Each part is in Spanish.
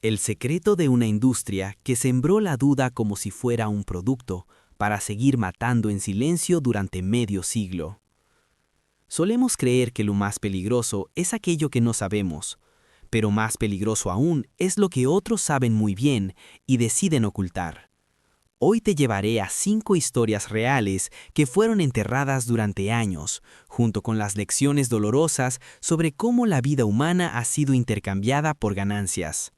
El secreto de una industria que sembró la duda como si fuera un producto, para seguir matando en silencio durante medio siglo. Solemos creer que lo más peligroso es aquello que no sabemos, pero más peligroso aún es lo que otros saben muy bien y deciden ocultar. Hoy te llevaré a 5 historias reales que fueron enterradas durante años, junto con las lecciones dolorosas sobre cómo la vida humana ha sido intercambiada por ganancias.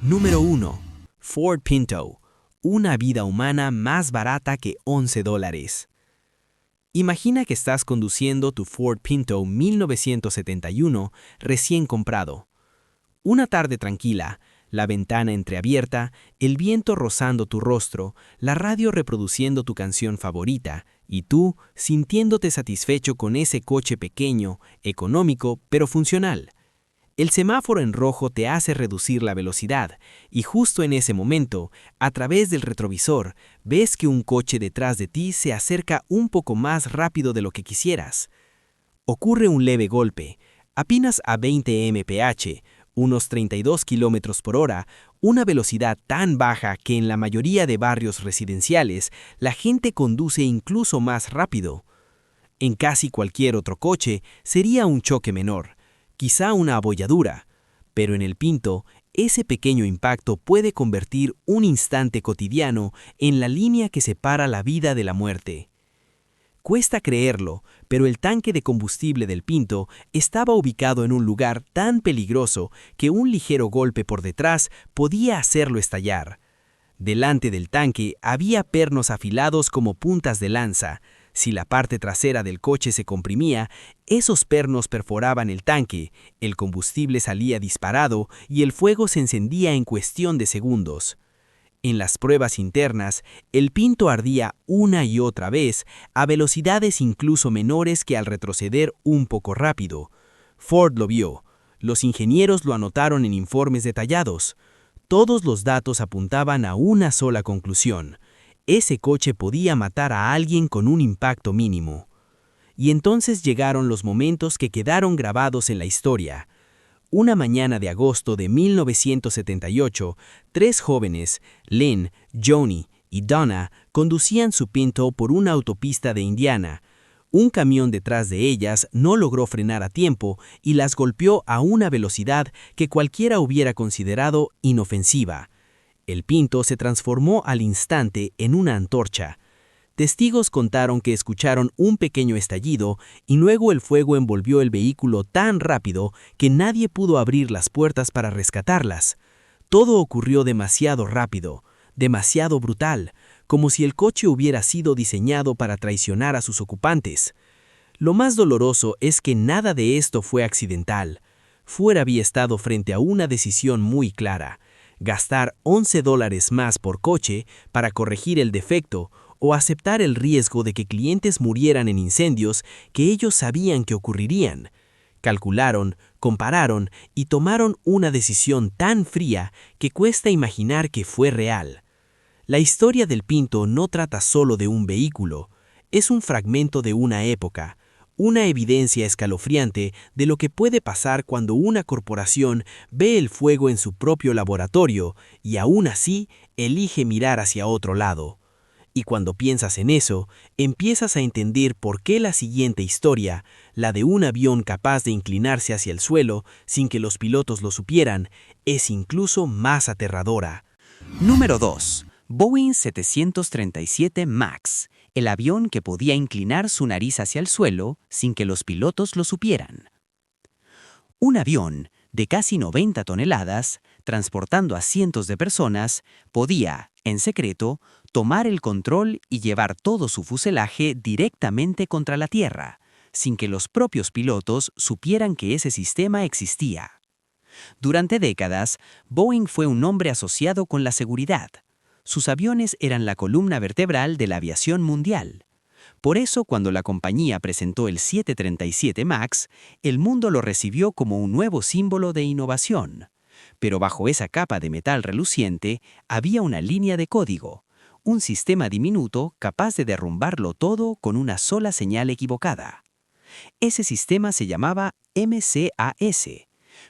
Número 1. Ford Pinto. Una vida humana más barata que $11. Imagina que estás conduciendo tu Ford Pinto 1971 recién comprado. Una tarde tranquila, la ventana entreabierta, el viento rozando tu rostro, la radio reproduciendo tu canción favorita, y tú sintiéndote satisfecho con ese coche pequeño, económico, pero funcional. El semáforo en rojo te hace reducir la velocidad, y justo en ese momento, a través del retrovisor, ves que un coche detrás de ti se acerca un poco más rápido de lo que quisieras. Ocurre un leve golpe, apenas a 20 mph, unos 32 km por hora, una velocidad tan baja que en la mayoría de barrios residenciales la gente conduce incluso más rápido. En casi cualquier otro coche sería un choque menor, quizá una abolladura, pero en el Pinto, ese pequeño impacto puede convertir un instante cotidiano en la línea que separa la vida de la muerte. Cuesta creerlo, pero el tanque de combustible del Pinto estaba ubicado en un lugar tan peligroso que un ligero golpe por detrás podía hacerlo estallar. Delante del tanque había pernos afilados como puntas de lanza. Si la parte trasera del coche se comprimía, esos pernos perforaban el tanque, el combustible salía disparado y el fuego se encendía en cuestión de segundos. En las pruebas internas, el Pinto ardía una y otra vez a velocidades incluso menores que al retroceder un poco rápido. Ford lo vio. Los ingenieros lo anotaron en informes detallados. Todos los datos apuntaban a una sola conclusión. Ese coche podía matar a alguien con un impacto mínimo. Y entonces llegaron los momentos que quedaron grabados en la historia. Una mañana de agosto de 1978, 3 jóvenes, Lynn, Joni y Donna, conducían su Pinto por una autopista de Indiana. Un camión detrás de ellas no logró frenar a tiempo y las golpeó a una velocidad que cualquiera hubiera considerado inofensiva. El Pinto se transformó al instante en una antorcha. Testigos contaron que escucharon un pequeño estallido y luego el fuego envolvió el vehículo tan rápido que nadie pudo abrir las puertas para rescatarlas. Todo ocurrió demasiado rápido, demasiado brutal, como si el coche hubiera sido diseñado para traicionar a sus ocupantes. Lo más doloroso es que nada de esto fue accidental. Ford había estado frente a una decisión muy clara: gastar $11 más por coche para corregir el defecto o aceptar el riesgo de que clientes murieran en incendios que ellos sabían que ocurrirían. Calcularon, compararon y tomaron una decisión tan fría que cuesta imaginar que fue real. La historia del Pinto no trata solo de un vehículo, es un fragmento de una época, una evidencia escalofriante de lo que puede pasar cuando una corporación ve el fuego en su propio laboratorio y aún así elige mirar hacia otro lado. Y cuando piensas en eso, empiezas a entender por qué la siguiente historia, la de un avión capaz de inclinarse hacia el suelo sin que los pilotos lo supieran, es incluso más aterradora. Número 2. Boeing 737 MAX, el avión que podía inclinar su nariz hacia el suelo sin que los pilotos lo supieran. Un avión de casi 90 toneladas, transportando a cientos de personas, podía, en secreto, tomar el control y llevar todo su fuselaje directamente contra la Tierra, sin que los propios pilotos supieran que ese sistema existía. Durante décadas, Boeing fue un nombre asociado con la seguridad. Sus aviones eran la columna vertebral de la aviación mundial. Por eso, cuando la compañía presentó el 737 MAX, el mundo lo recibió como un nuevo símbolo de innovación. Pero bajo esa capa de metal reluciente había una línea de código, un sistema diminuto capaz de derrumbarlo todo con una sola señal equivocada. Ese sistema se llamaba MCAS,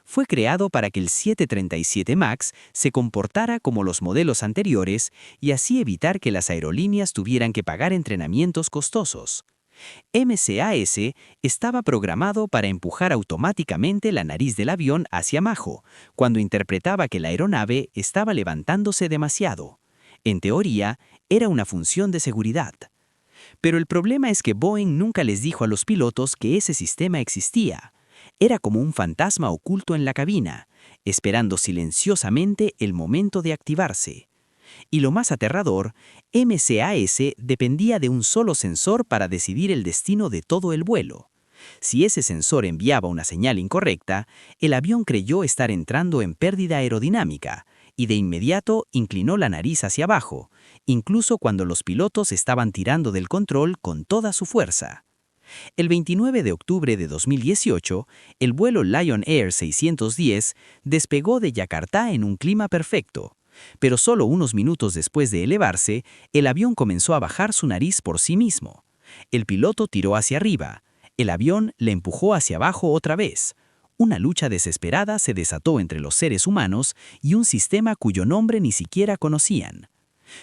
Fue creado para que el 737 MAX se comportara como los modelos anteriores y así evitar que las aerolíneas tuvieran que pagar entrenamientos costosos. MCAS estaba programado para empujar automáticamente la nariz del avión hacia abajo, cuando interpretaba que la aeronave estaba levantándose demasiado. En teoría, era una función de seguridad. Pero el problema es que Boeing nunca les dijo a los pilotos que ese sistema existía. Era como un fantasma oculto en la cabina, esperando silenciosamente el momento de activarse. Y lo más aterrador, MCAS dependía de un solo sensor para decidir el destino de todo el vuelo. Si ese sensor enviaba una señal incorrecta, el avión creyó estar entrando en pérdida aerodinámica y de inmediato inclinó la nariz hacia abajo, incluso cuando los pilotos estaban tirando del control con toda su fuerza. El 29 de octubre de 2018, el vuelo Lion Air 610 despegó de Yakarta en un clima perfecto. Pero solo unos minutos después de elevarse, el avión comenzó a bajar su nariz por sí mismo. El piloto tiró hacia arriba. El avión le empujó hacia abajo otra vez. Una lucha desesperada se desató entre los seres humanos y un sistema cuyo nombre ni siquiera conocían.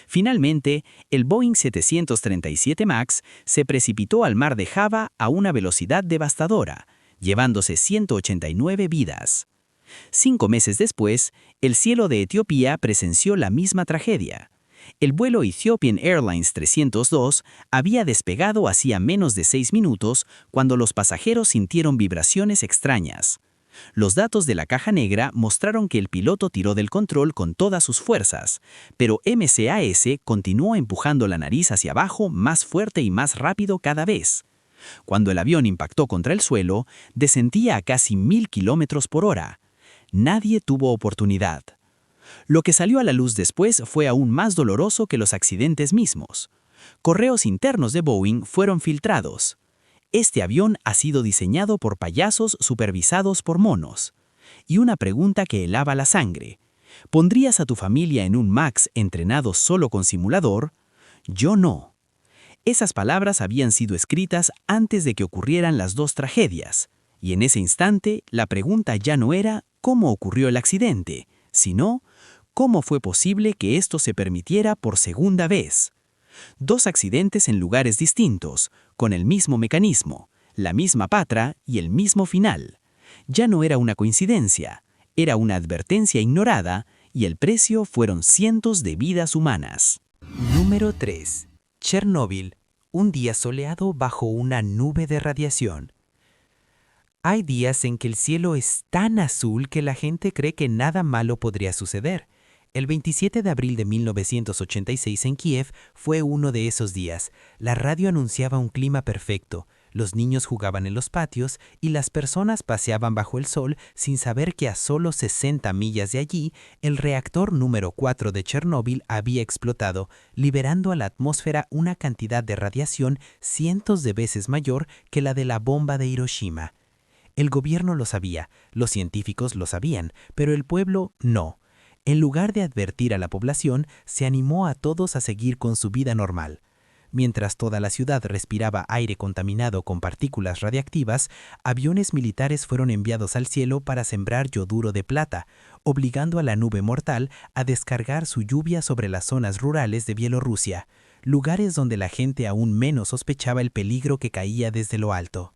Finalmente, el Boeing 737 MAX se precipitó al mar de Java a una velocidad devastadora, llevándose 189 vidas. 5 meses después, el cielo de Etiopía presenció la misma tragedia. El vuelo Ethiopian Airlines 302 había despegado hacía menos de 6 minutos cuando los pasajeros sintieron vibraciones extrañas. Los datos de la caja negra mostraron que el piloto tiró del control con todas sus fuerzas, pero MCAS continuó empujando la nariz hacia abajo más fuerte y más rápido cada vez. Cuando el avión impactó contra el suelo, descendía a casi 1000 kilómetros por hora. Nadie tuvo oportunidad. Lo que salió a la luz después fue aún más doloroso que los accidentes mismos. Correos internos de Boeing fueron filtrados. Este avión ha sido diseñado por payasos supervisados por monos. Y una pregunta que helaba la sangre. ¿Pondrías a tu familia en un MAX entrenado solo con simulador? Yo no. Esas palabras habían sido escritas antes de que ocurrieran las dos tragedias. Y en ese instante, la pregunta ya no era cómo ocurrió el accidente, sino cómo fue posible que esto se permitiera por segunda vez. 2 accidentes en lugares distintos, con el mismo mecanismo, la misma patra y el mismo final. Ya no era una coincidencia, era una advertencia ignorada y el precio fueron cientos de vidas humanas. Número 3. Chernóbil, un día soleado bajo una nube de radiación. Hay días en que el cielo es tan azul que la gente cree que nada malo podría suceder. El 27 de abril de 1986 en Kiev fue uno de esos días. La radio anunciaba un clima perfecto. Los niños jugaban en los patios y las personas paseaban bajo el sol sin saber que a solo 60 millas de allí, el reactor número 4 de Chernóbil había explotado, liberando a la atmósfera una cantidad de radiación cientos de veces mayor que la de la bomba de Hiroshima. El gobierno lo sabía, los científicos lo sabían, pero el pueblo no. En lugar de advertir a la población, se animó a todos a seguir con su vida normal. Mientras toda la ciudad respiraba aire contaminado con partículas radiactivas, aviones militares fueron enviados al cielo para sembrar yoduro de plata, obligando a la nube mortal a descargar su lluvia sobre las zonas rurales de Bielorrusia, lugares donde la gente aún menos sospechaba el peligro que caía desde lo alto.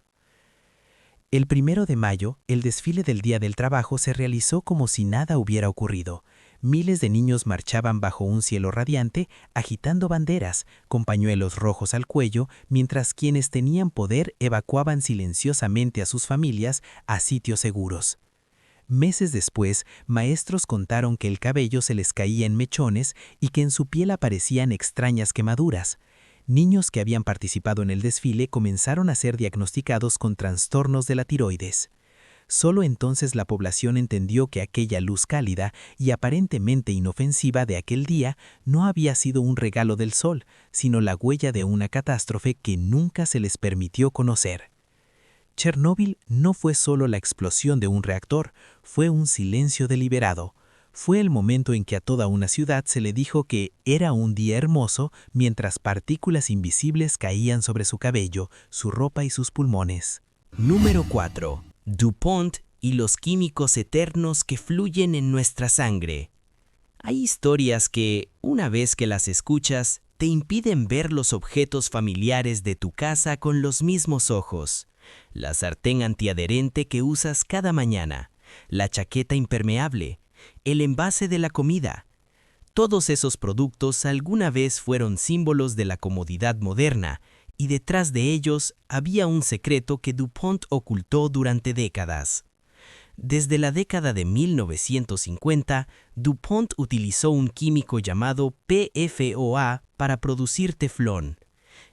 El 1 de mayo, el desfile del Día del Trabajo se realizó como si nada hubiera ocurrido. Miles de niños marchaban bajo un cielo radiante, agitando banderas, con pañuelos rojos al cuello, mientras quienes tenían poder evacuaban silenciosamente a sus familias a sitios seguros. Meses después, maestros contaron que el cabello se les caía en mechones y que en su piel aparecían extrañas quemaduras. Niños que habían participado en el desfile comenzaron a ser diagnosticados con trastornos de la tiroides. Solo entonces la población entendió que aquella luz cálida y aparentemente inofensiva de aquel día no había sido un regalo del sol, sino la huella de una catástrofe que nunca se les permitió conocer. Chernóbil no fue solo la explosión de un reactor, fue un silencio deliberado. Fue el momento en que a toda una ciudad se le dijo que era un día hermoso mientras partículas invisibles caían sobre su cabello, su ropa y sus pulmones. Número 4. DuPont y los químicos eternos que fluyen en nuestra sangre. Hay historias que, una vez que las escuchas, te impiden ver los objetos familiares de tu casa con los mismos ojos. La sartén antiadherente que usas cada mañana, la chaqueta impermeable, el envase de la comida. Todos esos productos alguna vez fueron símbolos de la comodidad moderna, y detrás de ellos había un secreto que DuPont ocultó durante décadas. Desde la década de 1950, DuPont utilizó un químico llamado PFOA para producir teflón.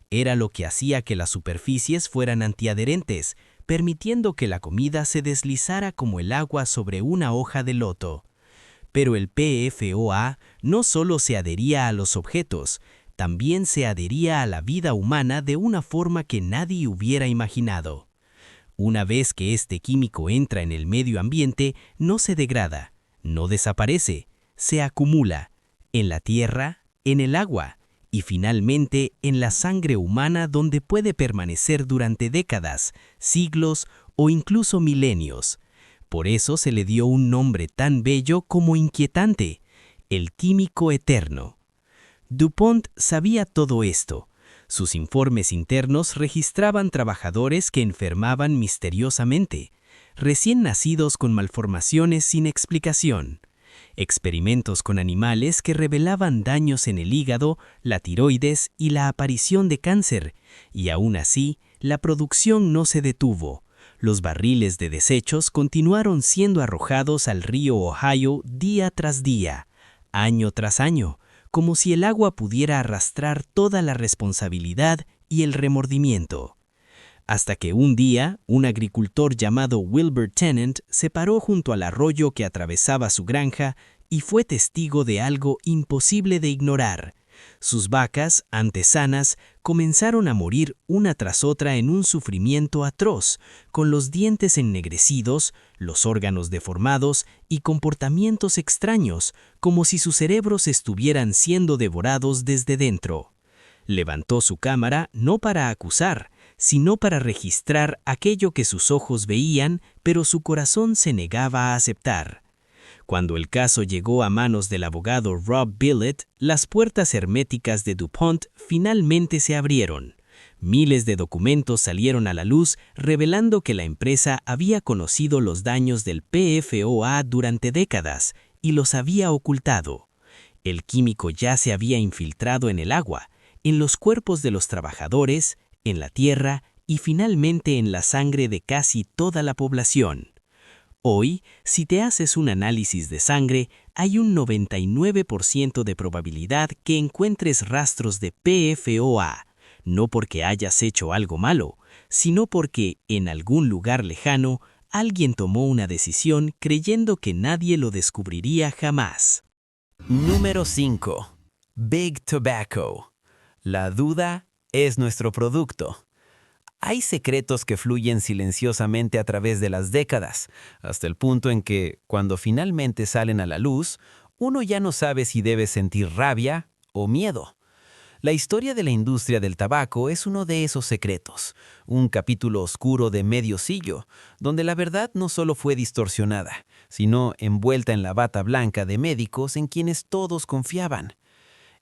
Era lo que hacía que las superficies fueran antiadherentes, permitiendo que la comida se deslizara como el agua sobre una hoja de loto. Pero el PFOA no solo se adhería a los objetos, también se adhería a la vida humana de una forma que nadie hubiera imaginado. Una vez que este químico entra en el medio ambiente, no se degrada, no desaparece, se acumula en la tierra, en el agua y finalmente en la sangre humana, donde puede permanecer durante décadas, siglos o incluso milenios. Por eso se le dio un nombre tan bello como inquietante: el químico eterno. DuPont sabía todo esto. Sus informes internos registraban trabajadores que enfermaban misteriosamente, recién nacidos con malformaciones sin explicación, experimentos con animales que revelaban daños en el hígado, la tiroides y la aparición de cáncer, y aún así, la producción no se detuvo. Los barriles de desechos continuaron siendo arrojados al río Ohio día tras día, año tras año, como si el agua pudiera arrastrar toda la responsabilidad y el remordimiento. Hasta que un día, un agricultor llamado Wilbur Tennant se paró junto al arroyo que atravesaba su granja y fue testigo de algo imposible de ignorar. Sus vacas, antes sanas, comenzaron a morir una tras otra en un sufrimiento atroz, con los dientes ennegrecidos, los órganos deformados y comportamientos extraños, como si sus cerebros estuvieran siendo devorados desde dentro. Levantó su cámara no para acusar, sino para registrar aquello que sus ojos veían, pero su corazón se negaba a aceptar. Cuando el caso llegó a manos del abogado Rob Billet, las puertas herméticas de DuPont finalmente se abrieron. Miles de documentos salieron a la luz revelando que la empresa había conocido los daños del PFOA durante décadas y los había ocultado. El químico ya se había infiltrado en el agua, en los cuerpos de los trabajadores, en la tierra y finalmente en la sangre de casi toda la población. Hoy, si te haces un análisis de sangre, hay un 99% de probabilidad que encuentres rastros de PFOA, no porque hayas hecho algo malo, sino porque, en algún lugar lejano, alguien tomó una decisión creyendo que nadie lo descubriría jamás. Número 5. Big Tobacco. La duda es nuestro producto. Hay secretos que fluyen silenciosamente a través de las décadas, hasta el punto en que, cuando finalmente salen a la luz, uno ya no sabe si debe sentir rabia o miedo. La historia de la industria del tabaco es uno de esos secretos, un capítulo oscuro de medio siglo, donde la verdad no solo fue distorsionada, sino envuelta en la bata blanca de médicos en quienes todos confiaban.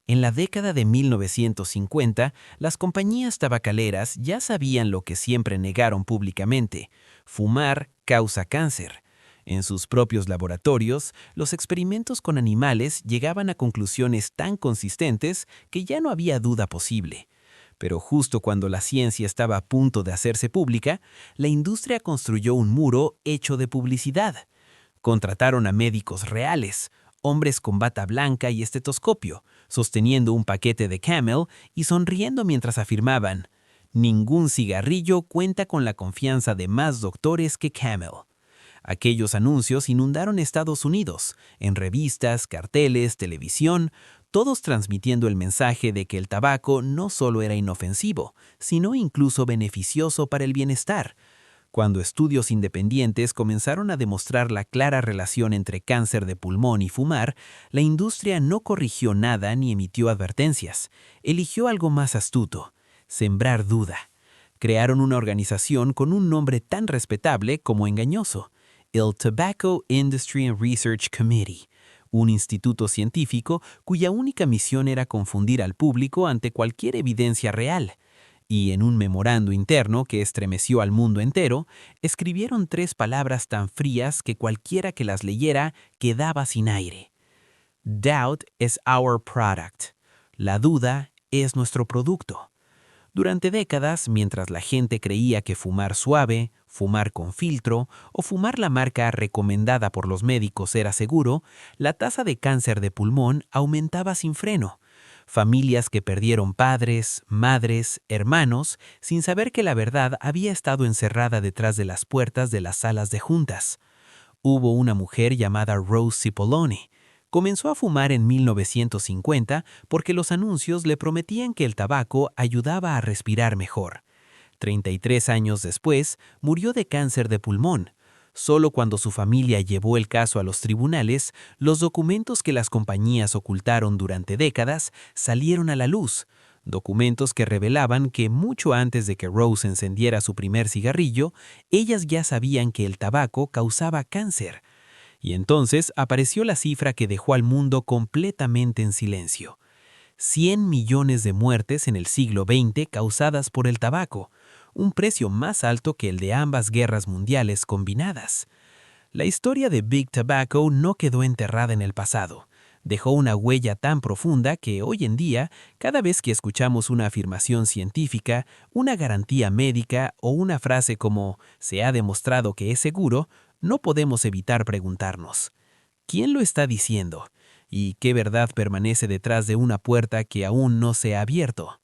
En la década de 1950, las compañías tabacaleras ya sabían lo que siempre negaron públicamente: fumar causa cáncer. En sus propios laboratorios, los experimentos con animales llegaban a conclusiones tan consistentes que ya no había duda posible. Pero justo cuando la ciencia estaba a punto de hacerse pública, la industria construyó un muro hecho de publicidad. Contrataron a médicos reales, hombres con bata blanca y estetoscopio, sosteniendo un paquete de Camel y sonriendo mientras afirmaban: «Ningún cigarrillo cuenta con la confianza de más doctores que Camel». Aquellos anuncios inundaron Estados Unidos, en revistas, carteles, televisión, todos transmitiendo el mensaje de que el tabaco no solo era inofensivo, sino incluso beneficioso para el bienestar. Cuando estudios independientes comenzaron a demostrar la clara relación entre cáncer de pulmón y fumar, la industria no corrigió nada ni emitió advertencias. Eligió algo más astuto: sembrar duda. Crearon una organización con un nombre tan respetable como engañoso: el Tobacco Industry and Research Committee, un instituto científico cuya única misión era confundir al público ante cualquier evidencia real. Y en un memorando interno que estremeció al mundo entero, escribieron 3 palabras tan frías que cualquiera que las leyera quedaba sin aire. Doubt is our product. La duda es nuestro producto. Durante décadas, mientras la gente creía que fumar suave, fumar con filtro o fumar la marca recomendada por los médicos era seguro, la tasa de cáncer de pulmón aumentaba sin freno. Familias que perdieron padres, madres, hermanos, sin saber que la verdad había estado encerrada detrás de las puertas de las salas de juntas. Hubo una mujer llamada Rose Cipollone. Comenzó a fumar en 1950 porque los anuncios le prometían que el tabaco ayudaba a respirar mejor. 33 años después, murió de cáncer de pulmón. Solo cuando su familia llevó el caso a los tribunales, los documentos que las compañías ocultaron durante décadas salieron a la luz. Documentos que revelaban que mucho antes de que Rose encendiera su primer cigarrillo, ellas ya sabían que el tabaco causaba cáncer. Y entonces apareció la cifra que dejó al mundo completamente en silencio. 100 millones de muertes en el siglo XX causadas por el tabaco, un precio más alto que el de ambas guerras mundiales combinadas. La historia de Big Tobacco no quedó enterrada en el pasado. Dejó una huella tan profunda que hoy en día, cada vez que escuchamos una afirmación científica, una garantía médica o una frase como «se ha demostrado que es seguro», no podemos evitar preguntarnos, ¿quién lo está diciendo? ¿Y qué verdad permanece detrás de una puerta que aún no se ha abierto?